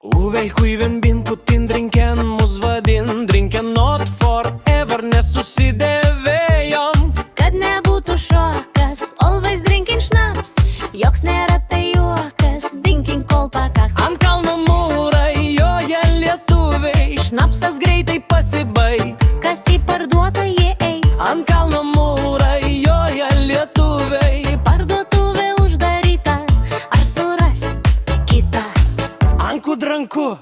Huiven bin Putin drinken mus vadin, drinken not forever, nesusidėvėjom. Kad nebūtų šokas, always drinking šnaps. Joks nėra tai juokas, dinking kol pakaks. Ant kalno mūrai joja lietuviai, Šnapsas greitai pasibaigs. kas į parduotą jie eis. Ant kalno mūrai joja lietuviai, Parduotuvė uždaryta, ar surasi kitą? ant kudranku,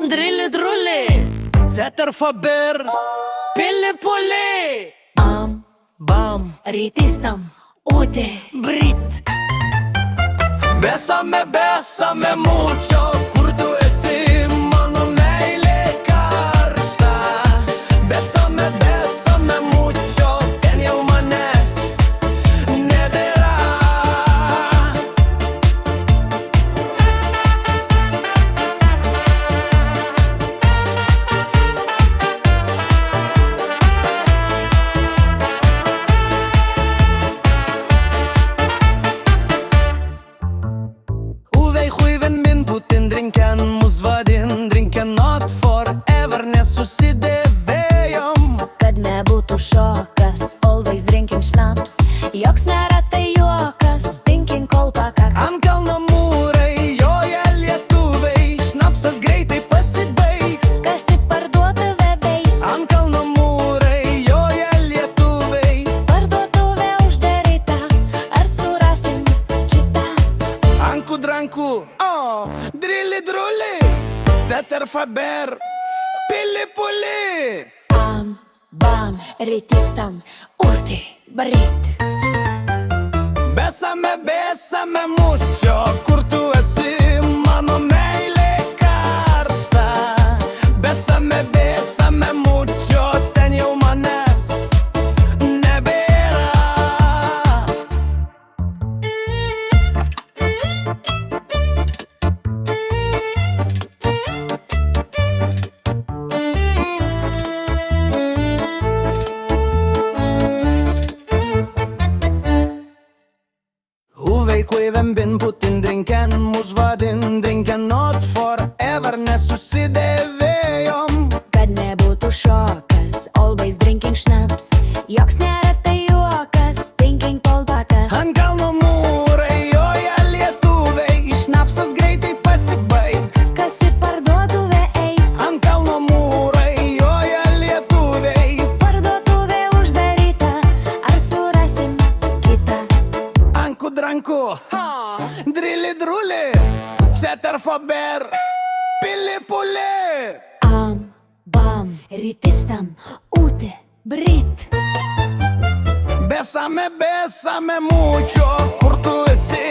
Drili druli, Ceter Faber, pili puli. bam, Rytistam, utė, brit. Besame mucho, kur tu esi, mano meilė karšta. Besame mucho, ten jau manęs nebėra. Huiven bin Putin drinken mus vadin, drinken not forever, nesusidėvėjom. kad nebūtų šokas, always drinking šnaps. Joks nėra tai juokas, dinking kol pakaks. Ant kalno mūrai joja lietuviai, šnapsas greitai pasibaigs. Kas į parduotuvę beis. Ant kalno mūrai joja lietuviai, Parduotuvė uždaryta, ar surasim kitą? ant kudranku, drili druli, Ceter Faber, pili puli. Bam, rytistam, utė, brit. Besame mucho, kur tu esi, mano meilė karšta. Besame mucho, ten jau manęs nebėra. Huiven bin Putin drinken mus vadin, drinken not forever, nesusidėvėjom. Kad nebūtų šokas, always drinking šnaps. Joks nėra tai juokas, dinking kol pakaks. Ant kalno mūrai joja lietuviai, šnapsas greitai pasibaigs. Kas į parduotuvę eis. Ant kalno mūrai joja lietuviai, Parduotuvė uždaryta, ar surasim kitą? ant kudranku, drili druli, Ceter Faber, pili puli. Bam, rytistam, utė, brit. Besame mucho, kur tu esi,